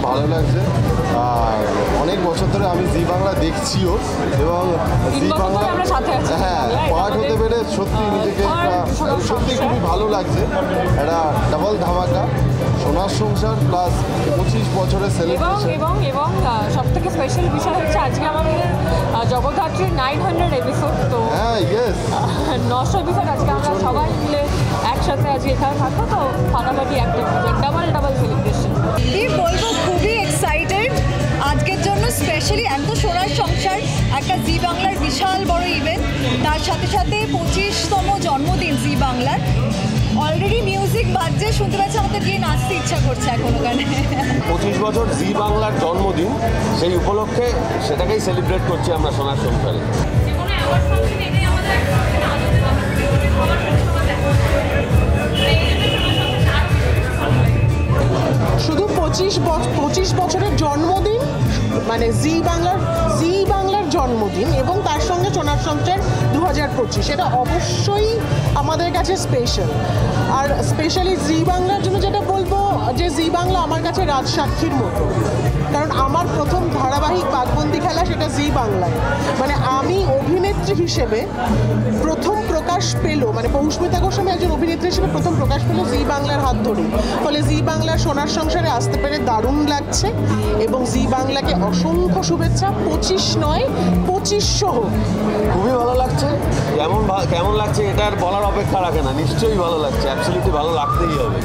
ভালো লাগছে। আর অনেক বছর ধরে আমি জি বাংলা দেখছিও এবং জি বাংলা হ্যাঁ পার্ট হতে পেরে সত্যি নিজেকে সত্যি খুবই ভালো লাগছে। একটা ডাবল ধামাকা, সোনার সংসার প্লাস 25 বছরের সেলিব্রেশন এবং সব থেকে স্পেশাল বিষয় হচ্ছে আজকে আমাদের জগদ্ধাত্রীর 900 এপিসোড। তো হ্যাঁ ইয়েস 900 এপিসোড আজকে আমরা সবাই মিলে একসাথে আজকে এখানে থাকবো, তো ফাটাফাটি একটা ডাবল সেলিব্রেশন। কি বলবো, খুবই এক্সাইটেড আজকের জন্য। স্পেশালি এত সোনার সংসার একটা জি বাংলার বিশাল বড় ইভেন্ট, তার সাথে সাথে 25তম জন্মদিন জি বাংলার। অলরেডি মিউজিক বাজছে, শুনতে পাচ্ছি, আমাদের গিয়ে নাচতে ইচ্ছা করছে এখন ওখানে। 25 বছর জি বাংলার জন্মদিন, সেই উপলক্ষে সেটাকেই সেলিব্রেট করছি আমরা সোনার সংসারে। শুধু 25 বছরের জন্মদিন মানে জি বাংলার জন্মদিন এবং তার সঙ্গে সোনার সংসার 2025, এটা অবশ্যই আমাদের কাছে স্পেশাল। আর স্পেশালি জি বাংলার জন্য যেটা বলবো যে জি বাংলা আমার কাছে রাজসাক্ষীর মতো, কারণ আমার প্রথম ধারাবাহিক বাঘবন্দি খেলা সেটা জি বাংলায়। মানে আমি অভিনেত্রী হিসেবে প্রথম প্রকাশ পেল, মানে পৌষ্মিতা গোস্বামী একজন অভিনেত্রী হিসেবে প্রথম প্রকাশ পেল জি বাংলার হাত ধরে। ফলে জি বাংলার সোনার সংসারে আসতে পেরে দারুণ লাগছে এবং জি বাংলাকে অসংখ্য শুভেচ্ছা। 25 নয় 2500 হোক। খুবই ভালো লাগছে। কেমন লাগছে এটার বলার অপেক্ষা রাখে না, নিশ্চয়ই ভালো লাগছে, অ্যাবসলিউটলি ভালো লাগতেই হবে।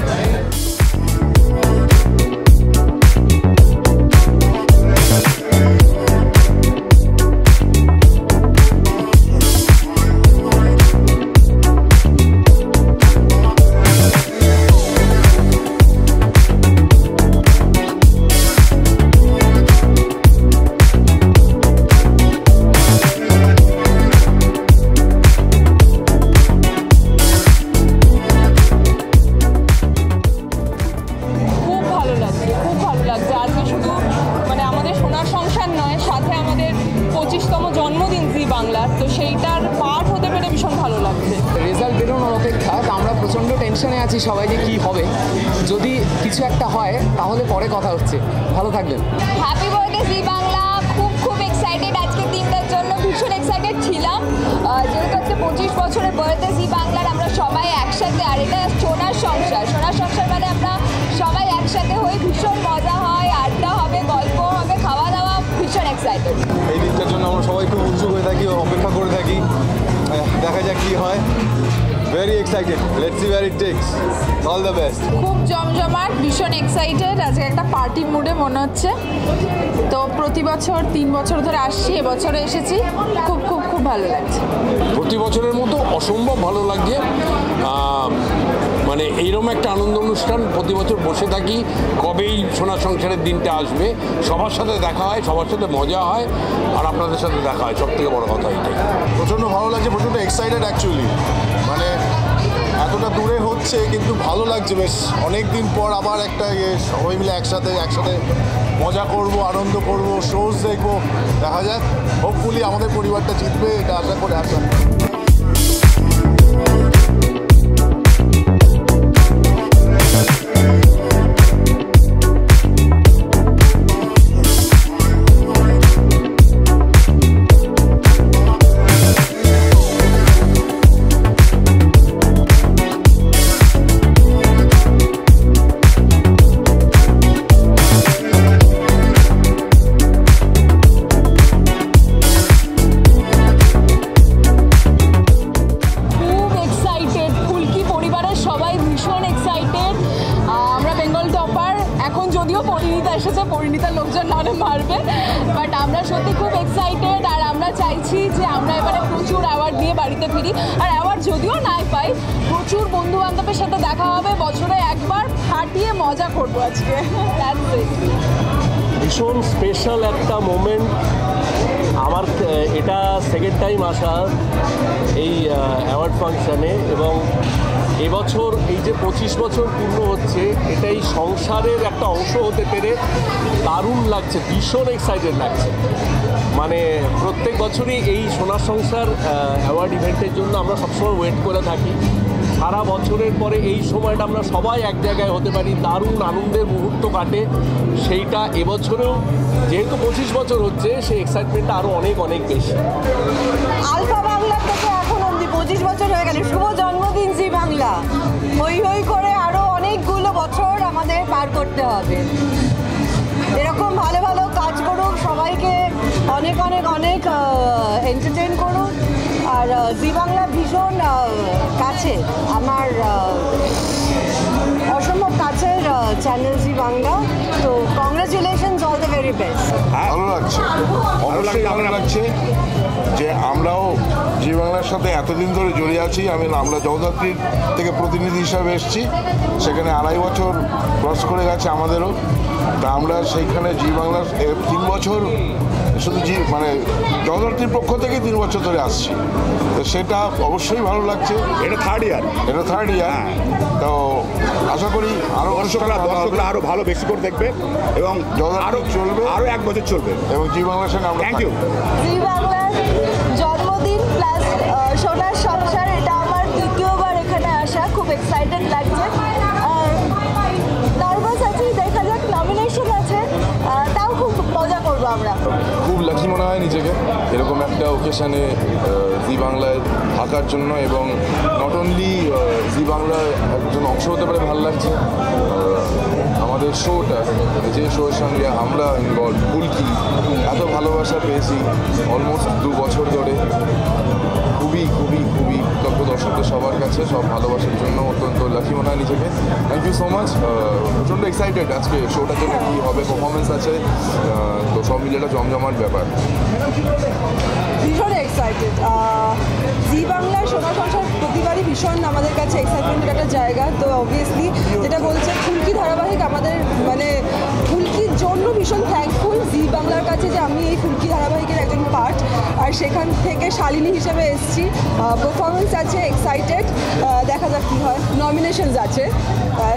জন্মদিন জি বাংলার, তো সেইটার পার্ট হতে পেরে ভীষণ ভালো লাগছে। রেজাল্ট বেরোনোর অপেক্ষা, তো আমরা প্রচণ্ড টেনশনে আছি সবাই যে কী হবে। যদি কিছু একটা হয় তাহলে পরে কথা হচ্ছে। ভালো থাকবেন। হ্যাপি বার্থডে জি বাংলা। খুব এক্সাইটেড আজকে দিনটার জন্য, ভীষণ এক্সাইটেড ছিলাম যেহেতু আজকে 25 বছরের বার্থডে জি বাংলার। আমরা সবাই একসাথে, আর এটা সোনার সংসার মানে আমরা সবাই একসাথে হই, ভীষণ মজা হয়, আড্ডা হবে, গল্প হবে, খাওয়া দাওয়া, ভীষণ এক্সাইটেড। এই দিনটার জন্য আমরা সবাই খুব উৎসুক হয়ে থাকি, অপেক্ষা করে থাকি, দেখা যাক কী হয়। Very excited, let's see where it takes. All the best. খুব জমজমাট, ভীষণ এক্সাইটেড। আজকে একটা পার্টি মুডে মনে হচ্ছে। তো প্রতি বছর 3 বছর ধরে আসছি, এবছরে এসেছি, খুব ভালো লাগছে। প্রতি বছরের মতো অসম্ভব ভালো লাগছে। মানে এইরকম একটা আনন্দ অনুষ্ঠান প্রতি বছর বসে থাকি, কবেই সোনার সংসারের দিনটা আসবে। সবার সাথে দেখা হয়, সবার সাথে মজা হয়, আর আপনাদের সাথে দেখা হয়, সব থেকে বড় কথা এটাই। প্রচণ্ড ভালো লাগছে, প্রচণ্ড এক্সাইটেড অ্যাকচুয়ালি। মানে এতটা দূরে হচ্ছে কিন্তু ভালো লাগছে বেশ। অনেক দিন পর আবার একটা সবাই মিলে একসাথে মজা করব, আনন্দ করব, শোজ দেখবো। দেখা যাক, হোপফুলি আমাদের পরিবারটা জিতবে, এটা আশা করে আসা। পরিণীতার লোকজন নামে মারবে, বাট আমরা সত্যি খুব এক্সাইটেড। আর আমরা চাইছি যে আমরা এবারে প্রচুর অ্যাওয়ার্ড নিয়ে বাড়িতে ফিরি। আর অ্যাওয়ার্ড যদিও নাই পাই, প্রচুর বন্ধু বান্ধবের সাথে দেখা হবে, বছরে একবার ফাটিয়ে মজা করবো আজকে। ভীষণ স্পেশাল একটা মোমেন্ট আমার। এটা সেকেন্ড টাইম আসা এই অ্যাওয়ার্ড ফাংশানে, এবং এবছর এই যে 25 বছর পূর্ণ হচ্ছে, এটাই সংসারের একটা অংশ হতে পেরে দারুণ লাগছে, ভীষণ এক্সাইটেড লাগছে। মানে প্রত্যেক বছরই এই সোনার সংসার অ্যাওয়ার্ড ইভেন্টের জন্য আমরা সবসময় ওয়েট করে থাকি, সারা বছরের পরে এই সময়টা আমরা সবাই এক জায়গায় হতে পারি, দারুণ আনন্দের মুহূর্ত কাটে। সেইটা এবছরেও যেহেতু 25 বছর হচ্ছে, সেই এক্সাইটমেন্টটা আরও অনেক অনেক বেশি। আলফা বাংলা থেকে এখন অবধি 25 বছর হয়ে গেল। শুভ জন্মদিন জি বাংলা। হই হই করে আরও অনেকগুলো বছর আমাদের পার করতে হবে। এরকম ভালো ভালো কাজ করুক, সবাইকে অনেক অনেক অনেক এন্টারটেইন করুক। আর জি বাংলা ভীষণ কাছে, আমার অসম্ভব কাছের চ্যানেল জি বাংলা। তো congratulations, all the very best. ভালো লাগছে, অবশ্যই ভালো লাগছে যে আমরাও জি বাংলার সাথে এতদিন ধরে জড়িয়ে আছি। আমরা জগদ্ধাত্রীর থেকে প্রতিনিধি হিসাবে এসেছি, সেখানে 2.5 বছর ক্রস করে গেছে আমাদেরও। তা আমরা সেইখানে জি বাংলার 3 বছর শুধু জগদ্ধাত্রীর পক্ষ থেকে 3 বছর ধরে আসছি, তো সেটা অবশ্যই ভালো লাগছে। এটা থার্ড ইয়ার। তো আশা করি আরও দর্শকরা আরও ভালো বেশি করে দেখবে এবং আরও চলবে, আরও 1 বছর চলবে এবং জি বাংলার সঙ্গে আমরা থ্যাংক ইউ। জি বাংলার জন্মদিন প্লাস সোনার সংসার, এটা আমার দ্বিতীয়বার এখানে আসা। খুব এক্সাইটেড লাগছে, নার্ভাস আছি, দেখা যাক। নমিনেশন আছে, তাও খুব মজা করবো আমরা। খুব লাকি মনে হয় নিজেকে এরকম একটা ওকেশানে জি বাংলায় থাকার জন্য, এবং নট অনলি জি বাংলার একজন অংশ হতে পারে ভালো লাগছে। আমাদের শোটা, যে শোয়ের সঙ্গে আমরা ইনভলভ, ফুলকি, এত ভালোবাসা পেয়েছি অলমোস্ট 2 বছর ধরে। খুবই খুবই খুবই কৃতজ্ঞ দর্শকদের সবার কাছে, সব ভালোবাসার জন্য অত্যন্ত লাকি মনে হয় নিজেকে। Thank you so much. প্রচণ্ড এক্সাইটেড আজকে শোটার জন্য, কী হবে, পারফরমেন্স আছে, তো সব মিলে একটা জমজমাট ব্যাপার। ভীষণ এক্সাইটেড। জি বাংলার সোনার সংসার প্রতিবারই ভীষণ আমাদের কাছে এক্সাইটমেন্টের একটা জায়গা। তো অবভিয়াসলি যেটা বলছে ফুলকি ধারাবাহিক, আমাদের ফুলকির জন্য ভীষণ থ্যাঙ্কফুল জি বাংলার কাছে যে আমি এই ফুলকি ধারাবাহিকের একজন পার্ট, আর সেখান থেকে শালিনী হিসেবে এসেছি। পারফরমেন্স আছে, এক্সাইটেড, দেখা যাক কী হয়। নমিনেশনস আছে,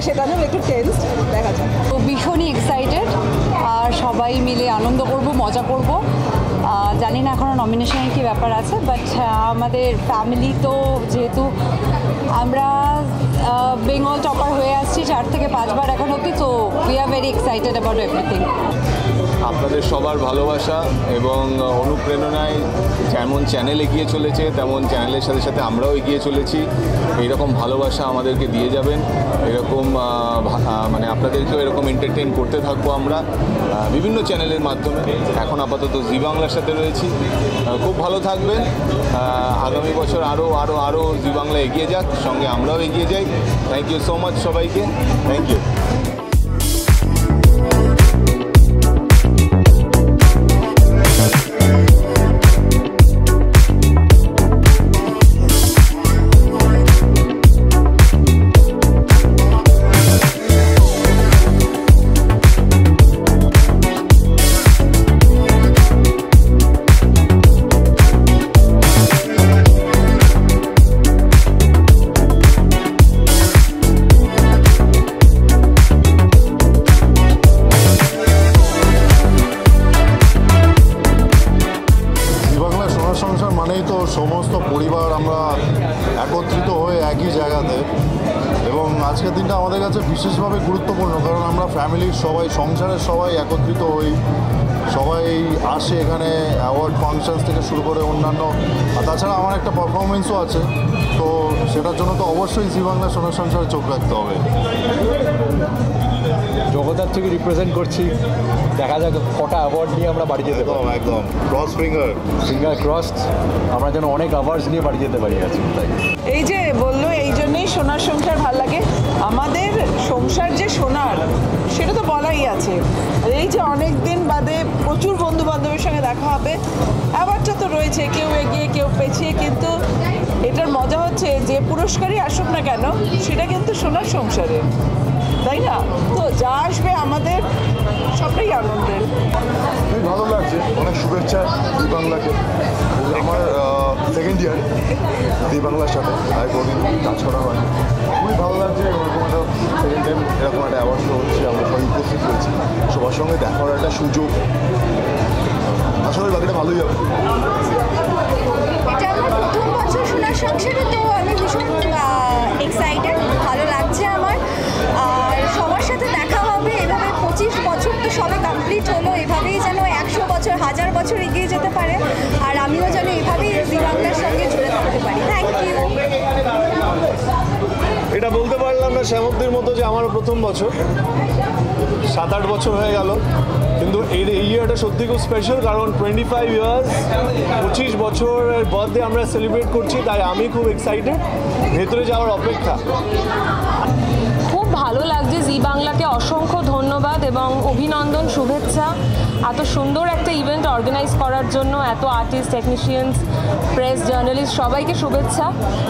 সেটা নিয়েও একটু টেন্সড, দেখা যাক। তো ভীষণই এক্সাইটেড, আর সবাই মিলে আনন্দ করব, মজা করব। জানি না এখনও নমিনেশনের কী ব্যাপার আছে, বাট আমাদের ফ্যামিলি তো যেহেতু আমরা বেঙ্গল টপার হয়ে আসছি 4 থেকে 5 বার এখন অবধি, তো we are very excited about everything. আপনাদের সবার ভালোবাসা এবং অনুপ্রেরণায় যেমন চ্যানেল এগিয়ে চলেছে, তেমন চ্যানেলের সাথে সাথে আমরাও এগিয়ে চলেছি। এইরকম ভালোবাসা আমাদেরকে দিয়ে যাবেন, এরকম আপনাদেরকেও এরকম এন্টারটেইন করতে থাকবো আমরা বিভিন্ন চ্যানেলের মাধ্যমে। এখন আপাতত জি বাংলার সাথে রয়েছি, খুব ভালো থাকবেন। আগামী বছর আরও আরও আরও জি বাংলা এগিয়ে যাক, সঙ্গে আমরাও এগিয়ে যাই। থ্যাংক ইউ সো মাচ সবাইকে, থ্যাংক ইউ। মানেই তো সমস্ত পরিবার আমরা একত্রিত হয়ে একই জায়গাতে, এবং আজকের দিনটা আমাদের কাছে বিশেষভাবে গুরুত্বপূর্ণ, কারণ আমরা ফ্যামিলির সবাই, সংসারের সবাই একত্রিত হই, সবাই আসে এখানে। অ্যাওয়ার্ড ফাংশনস থেকে শুরু করে অন্যান্য, আর তাছাড়া আমার একটা পারফরমেন্সও আছে, তো সেটার জন্য তো অবশ্যই জি বাংলা সোনার সংসারে চোখ রাখতে হবে। জগদ্ধাত্রীকে রিপ্রেজেন্ট করছি, দেখা যাক কটা অ্যাওয়ার্ড নিয়ে আমরা বাড়ি যেতে পারি। একদম ক্রস ফিঙ্গার ক্রসড, আমরা যেন অনেক অ্যাওয়ার্ডস নিয়ে বাড়ি যেতে পারি আজকে। তাই এই যে বললো, এই জন্যই সোনার সংসার ভালো লাগে। আমাদের সংসার যে সোনার, সেটা তো বলাই আছে। এই যে অনেক দিন বাদে প্রচুর বন্ধু বান্ধবের সঙ্গে দেখা হবে, অ্যাওয়ার্ডটা তো রয়েছে, কেউ এগিয়ে কেউ পেছিয়ে, কিন্তু এটার মজা হচ্ছে যে পুরস্কারই আসুক না কেন, সেটা কিন্তু সোনার সংসারে, তাই না? তো যা আসবে আমাদের সবটাই আনন্দের। খুবই ভালো লাগছে, অনেক শুভেচ্ছা জি বাংলাকে। আমার সেকেন্ড ইয়ার জি বাংলার সাথে প্রায় বহুদিন কাজ করা হয়, খুবই ভালো লাগছে। এরকম একটা সেকেন্ড টাইম এরকম একটা অ্যাওয়ার্ড শো হচ্ছে, আমরা সবাই উপস্থিত হয়েছি, সবার সঙ্গে দেখা করার একটা সুযোগ। আসলে বাকিটা ভালোই হবে। এটা আমার প্রথম বছর সোনার সংসারে, তো আমি ভীষণ শ্যামব্দির মতো যে আমারও প্রথম বছর, 7-8 বছর হয়ে গেল, কিন্তু এই ইয়ারটা সত্যি খুব স্পেশাল, কারণ 25 ইয়ার্স, 25 বছরের বার্থডে আমরা সেলিব্রেট করছি, তাই আমি খুব এক্সাইটেড, ভেতরে যাওয়ার অপেক্ষা। খুব ভালো লাগছে, জি বাংলাকে অসংখ্য ধন্যবাদ এবং অভিনন্দন, শুভেচ্ছা এত সুন্দর একটা ইভেন্ট অর্গানাইজ করার জন্য, এত আর্টিস্ট, টেকনিশিয়ানস, প্রেস, জার্নালিস্ট সবাইকে শুভেচ্ছা।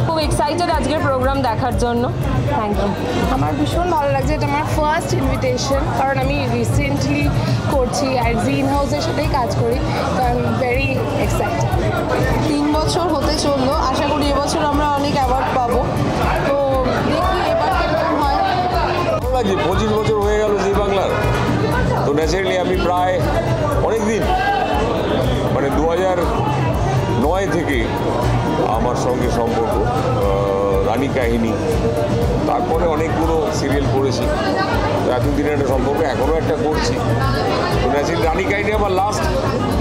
খুব এক্সাইটেড আজকের প্রোগ্রাম দেখার জন্য। Thank you. আমার ভীষণ ভালো লাগছে, এটা আমার ফার্স্ট ইনভিটেশন, কারণ আমি রিসেন্টলি করছি আর জি ইন হাউসের সাথেই কাজ করি, তো আই এম ভেরি এক্সাইটেড। 3 বছর হতে চললো, আশা করি এবছর আমরা অনেক অ্যাওয়ার্ড পাবো, তো দেখি এবার কেমন হয়। ভালো লাগছে, 25 বছর হয়ে গেল জি বাংলার, তো ন্যাচারালি আমি প্রায় অনেক দিন, মানে 2009 থেকে আমার সঙ্গে সম্পর্ক, রানী কাহিনী, তারপরে অনেকগুলো সিরিয়াল করেছি, এতদিনের একটা সম্পর্ক এখনও একটা করছি। তো ন্যাচারালি রানী কাহিনী আমার লাস্ট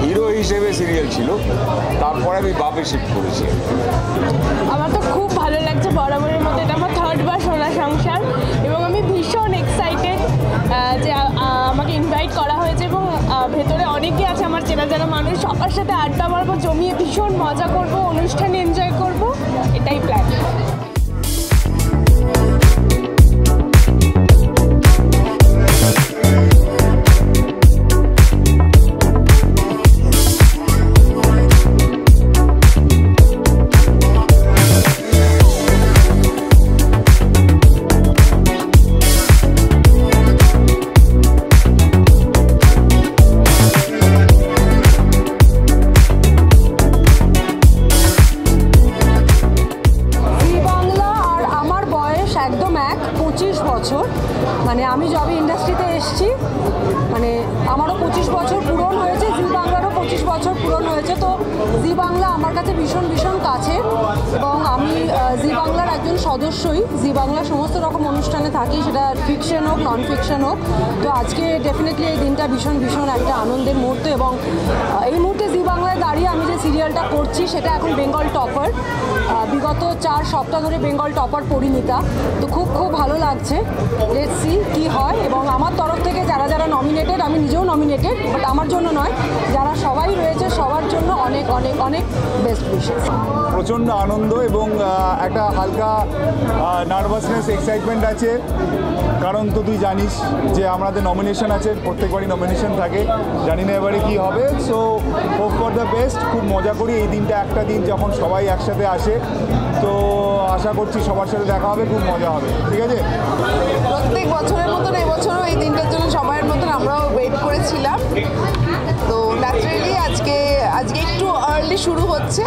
হিরো হিসেবে সিরিয়াল ছিল, তারপরে আমি বাপে শিফট করেছি। আমার তো খুব ভালো লাগছে, বরাবরের মতো এটা আমার 3rd বার সোনা সংসার, এবং আমি ভীষণ এক্সাইটেড যে আমাকে ইনভাইট করা হয়েছে, এবং ভেতরে অনেকে আছে আমার চেনা জানা মানুষ, সবার সাথে আড্ডা মারবো, জমিয়ে ভীষণ মজা করব, অনুষ্ঠান এনজয় করব, এটাই প্ল্যান। একদম 25 বছর, মানে আমি যবে ইন্ডাস্ট্রিতে এসেছি, মানে আমারও 25 বছর পূরণ হয়েছে, জি বাংলারও 25 বছর পূরণ হয়েছে, তো জি বাংলা আমার কাছে ভীষণ ভীষণ কাছে, এবং আমি জি বাংলার একজন সদস্যই, জি বাংলার সমস্ত রকম অনুষ্ঠানে থাকি, সেটা ফিকশন হোক, নন ফিকশন হোক। তো আজকে ডেফিনেটলি এই দিনটা ভীষণ ভীষণ একটা আনন্দের মুহূর্ত, এবং এই মুহূর্তে জি বাংলায় দাঁড়িয়ে আমি যে সিরিয়ালটা করছি সেটা এখন বেঙ্গল টপার, বিগত 4 সপ্তাহ ধরে বেঙ্গল টপার পরিণীতা, তো খুব খুব ভালো লাগছে। লেটস সি কী হয়, এবং আমার তরফ থেকে যারা যারা নমিনেটেড, আমি নিজেও নমিনেটেড, বাট আমার জন্য নয়, যারা সবাই রয়েছে সবার জন্য অনেক অনেক অনেক বেস্ট উইশেস। প্রচণ্ড আনন্দ এবং একটা হালকা নার্ভাসনেস, এক্সাইটমেন্ট আছে, কারণ তো তুই জানিস যে আমাদের নমিনেশন আছে, প্রত্যেকবারই নমিনেশন থাকে, জানি না এবারে কী হবে। So hope for the best, খুব মজা করি এই দিনটা, একটা দিন যখন সবাই একসাথে আসে, তো আশা করছি সবার সাথে দেখা হবে, খুব মজা হবে। ঠিক আছে, প্রত্যেক বছরের মতন এবছরও এই দিনটার জন্য সবার মতন আমরাও ওয়েট করেছিলাম, তো ন্যাচারালি আজকে একটু আর্লি শুরু হচ্ছে,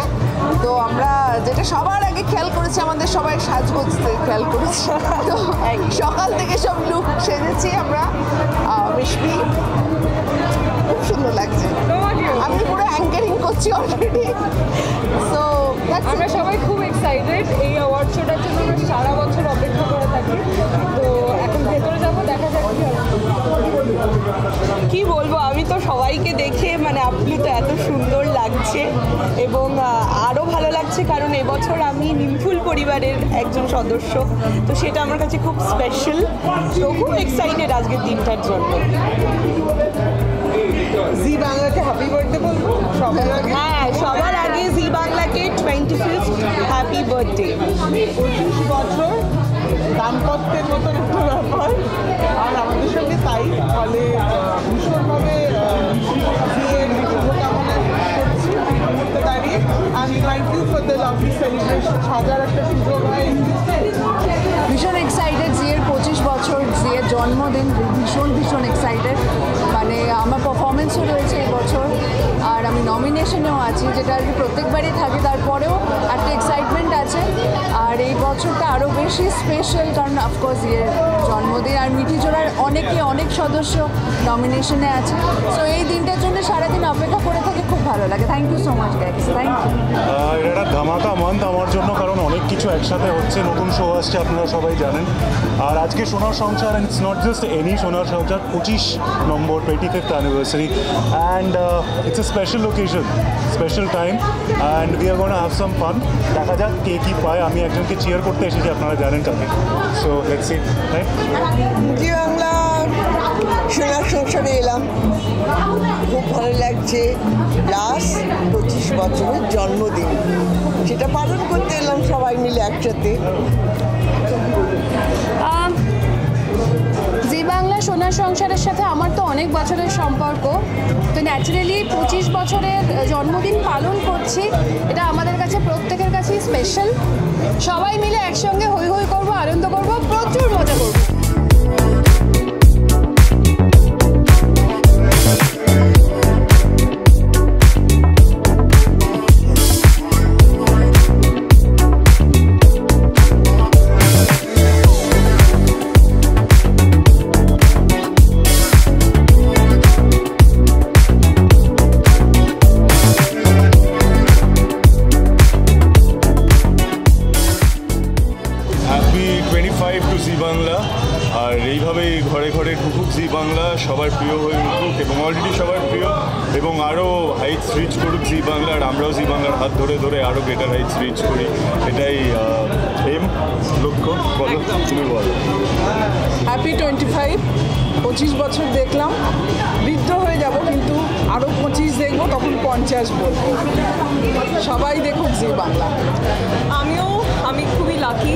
তো আমরা যেটা সবার আগে খেয়াল করেছি, আমাদের সবাই সাজগোজতে খেয়াল করেছি, তো সকাল থেকে সব লুক সেজেছি আমরা, মিশমি খুব সুন্দর লাগছে, আমি পুরো অ্যাঙ্কারিং করছি অলরেডি, সো আমরা সবাই খুব এক্সাইটেড, এই অ্যাওয়ার্ড শোটার জন্য আমরা সারা বছর অপেক্ষা করে থাকি, তো এখন ভেতরে যাবো, দেখা যাক কি বলবো, আমি তো সবাইকে দেখে মানে আপ্লুত, এত সুন্দর লাগছে, এবং আরও ভালো লাগছে কারণ এবছর আমি নিমফুল পরিবারের একজন সদস্য, তো সেটা আমার কাছে খুব স্পেশাল, তো খুব এক্সাইটেড আজকের দিনটার জন্য। জি বাংলাকে হ্যাপি বার্থডে বলবো হ্যাঁ, সবার আগে জি বাংলাকে 25th হ্যাপি বার্থডে। 25 বছর দাম্পত্যের মতন একটা ব্যাপার, আর আমাদের সঙ্গে তাই, ফলে ভীষণভাবে বিয়ের শুভকামনা করছি মুহূর্তে দাঁড়িয়ে, and thank you for the lovely celebration, হাজার একটা সুযোগ হয়। ভীষণ এক্সাইটেড, জিয়ের 25 বছর, জিয়ের জন্মদিন, ভীষণ ভীষণ এক্সাইটেড, মানে আমার পারফরমেন্সও রয়েছে এবছর, আর আমি নমিনেশনেও আছি, যেটা আর কি প্রত্যেকবারই থাকে, তারপরেও একটা এক্সাইটমেন্ট আছে, আর এই বছরটা আরও বেশি স্পেশাল, কারণ অফকোর্স জিয়ের জন্মদিন, আর মিঠিজোড়ার অনেক সদস্য নমিনেশনে আছে, সো এই দিনটার জন্য সারাদিন অপেক্ষা করে থাকে, খুব ভালো লাগে। Thank you so much guys, thank you. এটা একটা ধামাকা মান্থ আমার জন্য, কারণ অনেক কিছু একসাথে হচ্ছে, নতুন শো আসছে, আপনারা সবাই জানেন, আর আজকে সোনার সংসার, and it's not just any সোনার সংসার, 25 নম্বর 85th anniversary, and it's a special occasion, special time, and we are going to have some fun. দেখা যাক কে কি পায়। আমি একজনকে চিয়ার করতে এসেছি, আপনারা জানেন কাকে। So let's see, right? Zee Bangla সোনার সংসারে এলাম, খুব ভালো লাগছে। প্লাস 25 বছরের জন্মদিন, সেটা পালন করতে এলাম সবাই মিলে একসাথে। জি বাংলা সোনার সংসারের সাথে আমার তো অনেক বছরের সম্পর্ক, তো ন্যাচারালি 25 বছরের জন্মদিন পালন করছি। এটা আমাদের কাছে প্রত্যেকের কাছেই স্পেশাল। সবাই মিলে একসঙ্গে হই হই করবো, আনন্দ করবো, প্রচুর মজা করবো। আর এইভাবেই ঘরে ঘরে ঢুকুক জি বাংলা, সবার প্রিয় হয়ে উঠুক এবং অলরেডি সবার প্রিয়, এবং আরও হাইটস রিচ করুক জি বাংলা। আর আমরাও জি বাংলার হাত ধরে ধরে আরও বেটার হাইটস রিচ করি, এটাই এম, লক্ষ্য। বলো, তুমি বলো। হ্যাপি 25 বছর দেখলাম, বৃদ্ধ হয়ে যাব, কিন্তু আরও 25 দেখবো, তখন 50 বলবো। সবাই দেখুক জি বাংলা। আমি খুবই লাকি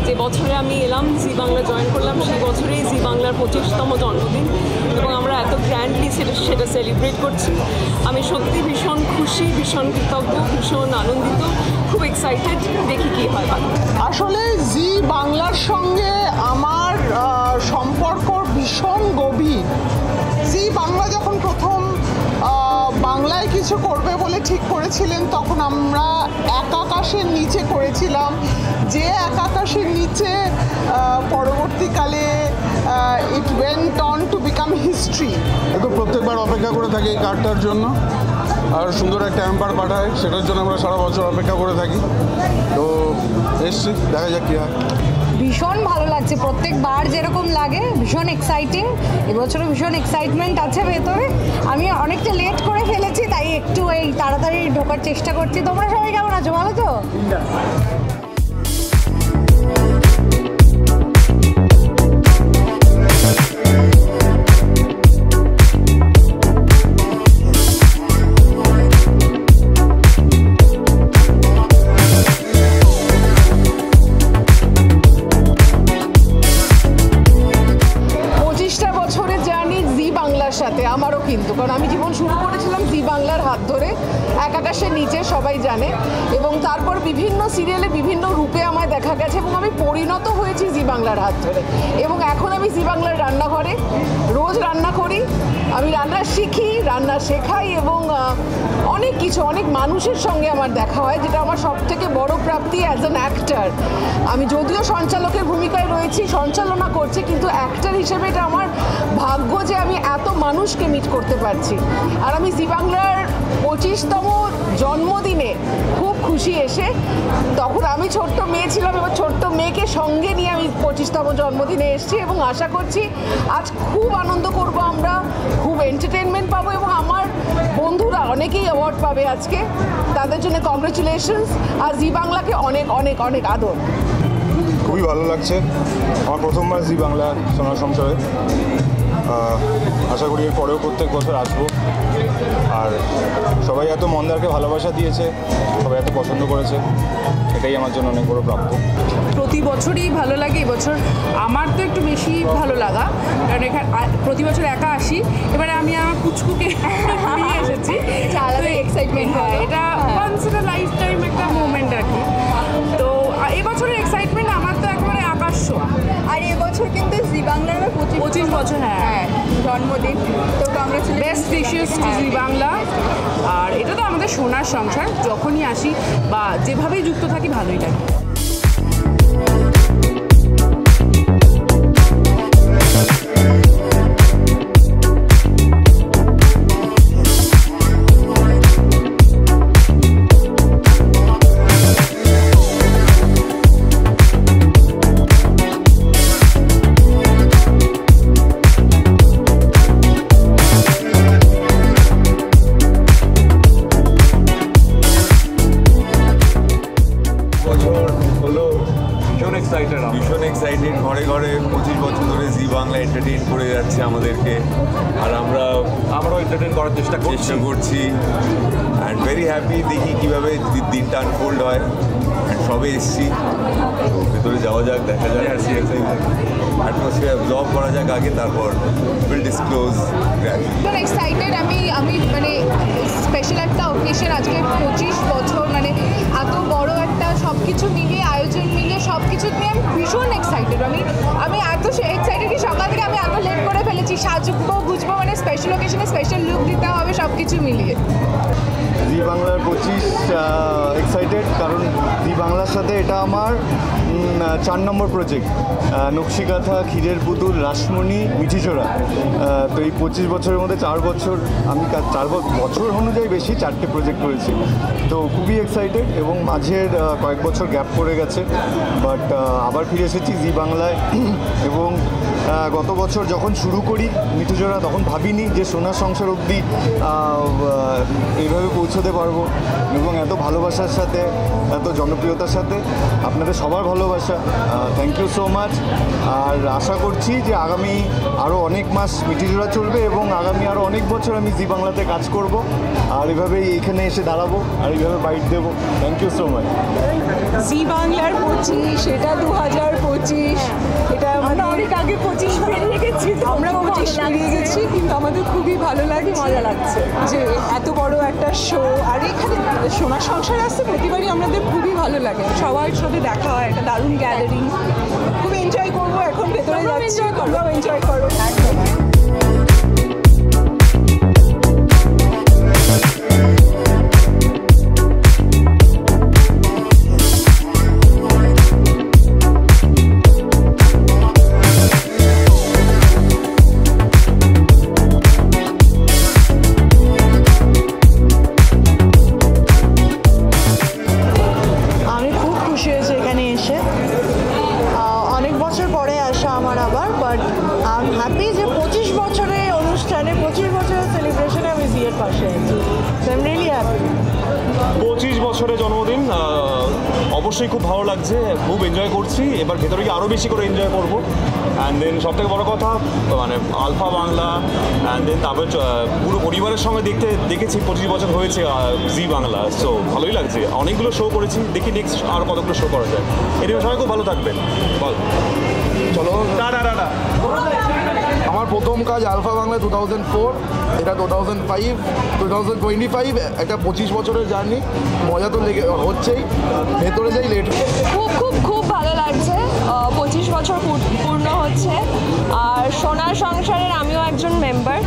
যে বছরে আমি এলাম, জি বাংলা জয়েন করলাম, সেই বছরেই জি বাংলার 25তম জন্মদিন, এবং আমরা এত গ্র্যান্ডলি সেটা সেলিব্রেট করছি। আমি সত্যি ভীষণ খুশি, ভীষণ কৃতজ্ঞ, ভীষণ আনন্দিত, খুব এক্সাইটেড, দেখি কী হয়। আসলে জি বাংলার সঙ্গে আমার সম্পর্ক ভীষণ গভীর। জি বাংলা যখন প্রথম বাংলায় কিছু করবে বলে ঠিক করেছিলেন, তখন আমরা এক আকাশের নিচে করেছিলাম, যে এক আকাশের নিচে পরবর্তীকালে it went on to become history. তো প্রত্যেকবার অপেক্ষা করে থাকি এই কার্ডটার জন্য, আর সুন্দর একটা হ্যাম্পার পাঠায়, সেটার জন্য আমরা সারা বছর অপেক্ষা করে থাকি। তো এসছি, দেখা যাক কী হয়। ভীষণ ভালো লাগছে, প্রত্যেকবার যেরকম লাগে, ভীষণ এক্সাইটিং। এবছরও ভীষণ এক্সাইটমেন্ট আছে ভেতরে। আমি অনেকটা লেট করে ফেলেছি, তাই একটু এই তাড়াতাড়ি ঢোকার চেষ্টা করছি। তোমরা সবাই কেমন আছো? ভালো তো? সাথে আমারও, কিন্তু কারণ আমি জীবন শুরু করেছিলাম জি বাংলার হাত ধরে, এক আকাশের নিচে, সবাই জানে, এবং তারপর বিভিন্ন সিরিয়ালে বিভিন্ন রূপে আমায় দেখা গেছে, এবং আমি পরিণত হয়েছি জি বাংলার হাত ধরে। এবং এখন আমি জি বাংলার রান্নাঘরে রোজ রান্না করি, আমি রান্না শিখি, রান্না শেখাই, এবং অনেক কিছু, অনেক মানুষের সঙ্গে আমার দেখা হয়, যেটা আমার সব থেকে বড় প্রাপ্তি অ্যাজ অ্যান অ্যাক্টার। আমি যদিও সঞ্চালকের ভূমিকায় রয়েছি, সঞ্চালনা করছি, কিন্তু অ্যাক্টার হিসেবে এটা আমার ভাগ্য যে আমি এত মানুষকে মিট করতে পারছি। আর আমি জি বাংলার 25তম জন্মদিনে খুব খুশি এসে, তখন আমি ছোট্ট মেয়ে ছিলাম, এবার ছোট্ট মেয়েকে সঙ্গে নিয়ে আমি 25তম জন্মদিনে এসেছি, এবং আশা করছি আজ খুব আনন্দ করব আমরা, খুব এন্টারটেনমেন্ট পাবো, এবং আমার বন্ধুরা অনেকেই অ্যাওয়ার্ড পাবে আজকে, তাদের জন্য কংগ্রেচুলেশনস। আর জি বাংলাকে অনেক অনেক অনেক আদর। খুবই ভালো লাগছে, আমার প্রথমবার জি বাংলা সোনার সংসারে। আশা করি এর পরেও প্রত্যেক বছর আসবো। আর সবাই এত মন্দারকে ভালোবাসা দিয়েছে, সবাই এত পছন্দ করেছে, এটাই আমার জন্য অনেক বড় প্রাপ্য। প্রতি বছরই ভালো লাগে, এবছর আমার তো একটু বেশি ভালো লাগা, কারণ এখানে প্রতি বছর একা আসি, এবারে আমি আমার পুচকুকে নিয়ে এসেছি, আলাদা এক্সাইটমেন্ট হয়। এটা once in a lifetime একটা মোমেন্ট আর কি। তো এবছরের এক্সাইটমেন্ট আমার তো একেবারে আকাশ ছোঁয়া। আর এবছর কিন্তু জি বাংলার 25 বছর হ্যাঁ জন্মদিন, তো congratulation, best wishes to Zee Bangla. আর এটা তো আমাদের সোনার সংসার, যখনই আসি বা যেভাবেই যুক্ত থাকি ভালোই লাগে। বছর ধরে জি বাংলা এন্টারটেইন করে যাচ্ছে আমাদেরকে, আর আমরাও এন্টারটেইন করার চেষ্টা করছি অ্যান্ড ভেরি হ্যাপি। দেখি কীভাবে দিনটা আনফোল্ড হয়। সবে এসছি, তো ভেতরে যাওয়া যাক, দেখা যাক, অ্যাটমসফিয়ার অবজর্ভ করা যাক আগে, তারপর উইল ডিসক্লোজ গ্র্যাজুয়ালি। এক্সাইটেড আমি মানে স্পেশাল একটা অকেশন, আজকে 25 বছর, মানে এত বড় একটা সব কিছু মিলিয়ে আয়োজন মিলিয়ে সব কিছু নিয়ে আমি ভীষণ এক্সাইটেড। আমি এত এক্সাইটেড কি সকাল থেকে আমি এত লেট করে ফেলেছি, সাজবো গুজবো, মানে স্পেশাল অকেশনে স্পেশাল লুক দিতে হবে সব কিছু মিলিয়ে। জি বাংলার 25 এক্সাইটেড, কারণ জি বাংলার সাথে এটা আমার 4 নম্বর প্রজেক্ট। নকশিকাথা, ক্ষীরের পুতুল, রাসমণি, মিঠিচোরা। তো এই 25 বছরের মধ্যে 4 বছর আমি 4 বছর অনুযায়ী বেশি 4টে প্রজেক্ট করেছি। তো খুবই এক্সাইটেড, এবং মাঝের কয়েক বছর গ্যাপ পড়ে গেছে, বাট আবার ফিরে এসেছি জি বাংলায়। এবং গত বছর যখন শুরু করি মিঠিচোরা, তখন ভাবিনি যে সোনার সংসার অবধি এইভাবে পৌঁছতে পারবো, এবং এত ভালোবাসার সাথে, এত জনপ্রিয়তার সাথে। আপনাদের সবার ভালোবাসা, থ্যাংক ইউ সো মাচ। আর আশা করছি যে আগামী আরও অনেক মাস মিঠিচোরা চলবে, এবং আগামী আরও অনেক বছর আমি জি বাংলাতে কাজ করব, আর এভাবেই এইখানে এসে দাঁড়াবো, আর এইভাবে বাইট দেবো। Thank you so much. Zee বাংলার 25, এটা 2025, এটা আমরা অনেক আগে 25 পেরিয়ে গেছি, আমরা 25 পেরিয়ে গেছি, কিন্তু আমাদের খুবই ভালো লাগে, মজা লাগছে যে এত বড় একটা শো। আর এখানে সোনার সংসার আসছে প্রতিবারই আমাদের খুবই ভালো লাগে, সবার সাথে দেখা হয়, একটা দারুণ গ্যাদারিং, খুব এনজয় করবো। এখন ভেতরে যাচ্ছি, তোমরাও এনজয় করো। অনেক বছর পরে আসা আমার আবার, বাট আই এম হ্যাপি যে 25 বছরের অনুষ্ঠানে, 25 বছরের সেলিব্রেশনে আমি জিয়ের পাশে আছি। So I am really happy. 25 বছরের জন্মদিন অবশ্যই খুব ভালো লাগছে, খুব এনজয় করছি। এবার ভেতরে গিয়ে আরও বেশি করে এনজয় করবো। অ্যান্ড দেন সবথেকে বড় কথা, মানে আলফা বাংলা, অ্যান্ড দেন তারপর পুরো পরিবারের সঙ্গে দেখেছি 25 বছর হয়েছে জি বাংলা। সো ভালোই লাগছে, অনেকগুলো শো করেছি, দেখি নেক্সট আর কতগুলো শো করা যায়। এর সবাই খুব ভালো থাকবেন। বল চলো। আমার প্রথম কাজ আলফা বাংলা 2004, এটা 2005, 2025, একটা 25 বছরের জার্নি। মজা তো হচ্ছেই, ভেতরে যাই লেট। খুব ভালো লাগছে, 25 বছর পূর্ণ হচ্ছে, আর সোনার সংসারের আমিও একজন মেম্বার,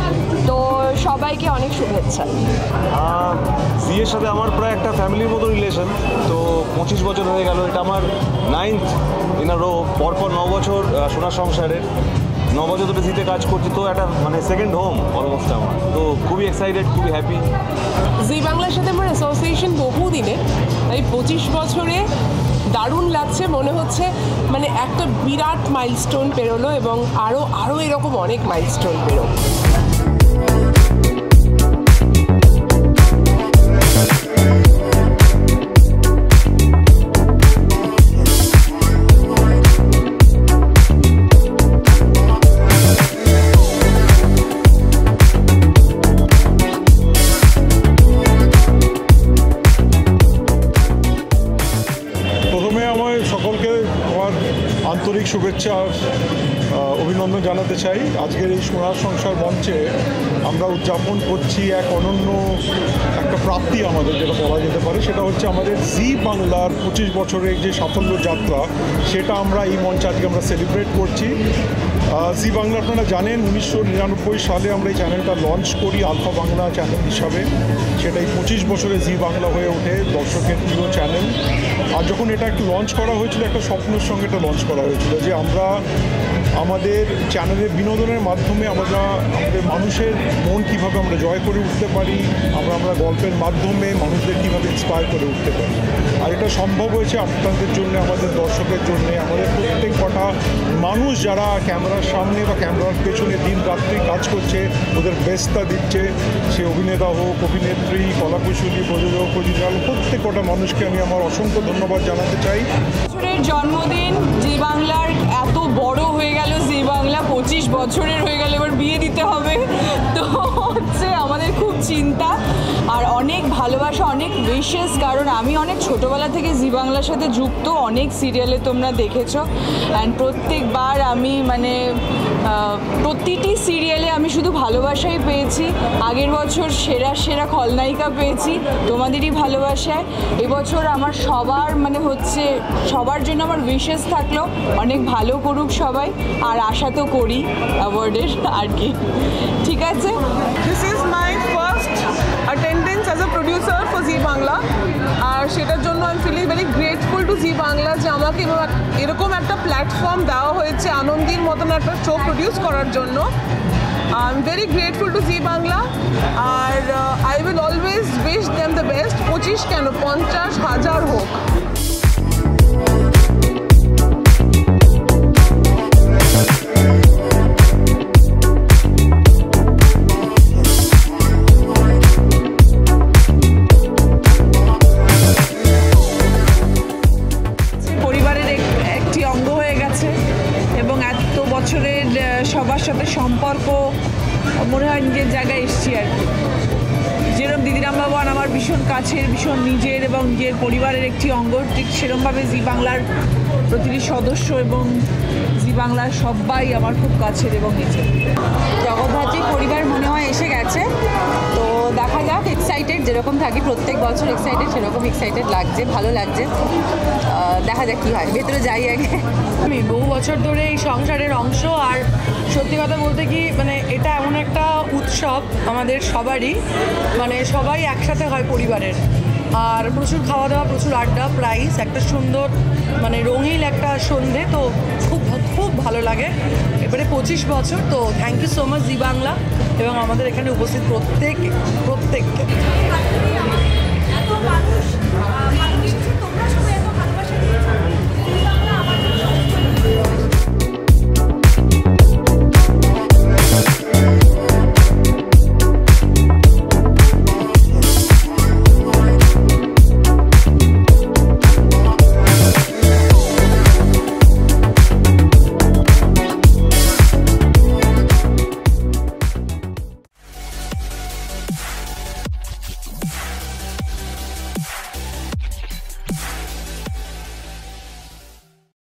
তো সবাইকে অনেক শুভেচ্ছা। জিয়ের সাথে আমার প্রায় একটা ফ্যামিলির মতো রিলেশন, তো 25 বছর হয়ে গেল, এটা আমার 9th ইন আ রো। পরপর 9 বছর সোনার সংসারের, 9 বছর ধরে জিতে কাজ করছি, তো একটা মানে সেকেন্ড হোম অলমোস্ট আমার। তো খুবই এক্সাইটেড, খুবই হ্যাপি। জি বাংলার সাথে আমার অ্যাসোসিয়েশন বহুদিনে, তাই 25 বছরে দারুণ লাগছে। মনে হচ্ছে মানে একটা বিরাট মাইলস্টোন পেরোলো, এবং আরও এরকম অনেক মাইলস্টোন পেরোলো। সকলকে আমার আন্তরিক শুভেচ্ছা অভিনন্দন জানাতে চাই। আজকের এই সোনার সংসার মঞ্চে আমরা উদযাপন করছি এক অনন্য একটা প্রাপ্তি আমাদের, যেটা বলা যেতে পারে। সেটা হচ্ছে আমাদের জি বাংলার 25 বছরের যে সাফল্য যাত্রা, সেটা আমরা এই মঞ্চে আজকে আমরা সেলিব্রেট করছি। জি বাংলা আপনারা জানেন 1999 সালে আমরা এই চ্যানেলটা লঞ্চ করি আলফা বাংলা চ্যানেল হিসাবে। সেটাই 25 বছরে জি বাংলা হয়ে ওঠে, দর্শকের প্রিয় চ্যানেল। আর যখন এটা একটু লঞ্চ করা হয়েছিল, একটা স্বপ্নের সঙ্গে এটা লঞ্চ করা হয়েছিল যে আমরা আমাদের চ্যানেলের বিনোদনের মাধ্যমে আমরা আমাদের মানুষের মন কীভাবে আমরা জয় করে উঠতে পারি, আমরা গল্পের মাধ্যমে মানুষদের কীভাবে ইন্সপায়ার করে উঠতে পারি। আর এটা সম্ভব হয়েছে আপনাদের জন্য, আমাদের দর্শকের জন্য, আমাদের প্রত্যেক কটা মানুষ যারা ক্যামেরার সামনে বা ক্যামেরার পেছনে দিন রাত্রি কাজ করছে, ওদের বেস্টটা দিচ্ছে। সে অভিনেতা হোক, অভিনেত্রী, কলাকুশলী, প্রযোজক, প্রযোজক, প্রত্যেক কটা মানুষকে আমি আমার অসংখ্য ধন্যবাদ জানাতে চাই। বছরের জন্মদিন জি বাংলার, এত বড় হয়ে গেল জি বাংলা, 25 বছরের হয়ে গেল, এবার বিয়ে দিতে হবে। তো হচ্ছে আমাদের খুব চিন্তা আর অনেক ভালোবাসা, অনেক উইশেস, কারণ আমি অনেক ছোটোবেলা থেকে জি বাংলার সাথে যুক্ত, অনেক সিরিয়ালে তোমরা দেখেছো। অ্যান্ড প্রত্যেকবার আমি মানে প্রতিটি সিরিয়ালে আমি শুধু ভালোবাসাই পেয়েছি। আগের বছর সেরা সেরা খলনায়িকা পেয়েছি তোমাদেরই ভালোবাসায়। এবছর আমার সবার মানে হচ্ছে সবার জন্য আমার উইশেস থাকলো, অনেক ভালো করুক সবাই, আর আশা তো করি অ্যাওয়ার্ডের আর কি। ঠিক আছে, this is my first attendance as a producer for Zee Bangla, আর সেটার জন্য I am feeling very grateful to Zee Bangla যে আমাকে এরকম একটা প্ল্যাটফর্ম দেওয়া হয়েছে আনন্দের মতন একটা শো প্রডিউস করার জন্য। I am very grateful to Zee Bangla, আর I will always wish them the best. 25 কেন 50,000 হোক। সবার সাথে সম্পর্ক মনে হয় নিজের জায়গায় এসছি আর কি। যেরকম দিদি নাম্বার ওয়ান আমার ভীষণ কাছের, ভীষণ নিজের এবং নিজের পরিবারের একটি অঙ্গ, ঠিক সেরকমভাবে জি বাংলার প্রতিটি সদস্য এবং জি বাংলার সবাই আমার খুব কাছের এবং নিজের। জগদ্ধাত্রী পরিবার মনে হয় এসে গেছে, তো দেখা যাক। এক্সাইটেড যেরকম থাকি প্রত্যেক বছর এক্সাইটেড, সেরকম এক্সাইটেড লাগছে, ভালো লাগছে। দেখা যাক কী হয়, ভেতরে যাই আগে। আমি বহু বছর ধরে এই সংসারের অংশ, আর সত্যি কথা বলতে কি মানে এটা এমন একটা উৎসব আমাদের সবারই, মানে সবাই একসাথে হয় পরিবারের, আর প্রচুর খাওয়া দাওয়া, প্রচুর আড্ডা, প্রাইস, একটা সুন্দর মানে রঙিন একটা সন্ধে, তো খুব খুব ভালো লাগে। এবারে 25 বছর, তো থ্যাংক ইউ সো মাচ জি বাংলা এবং আমাদের এখানে উপস্থিত প্রত্যেককে।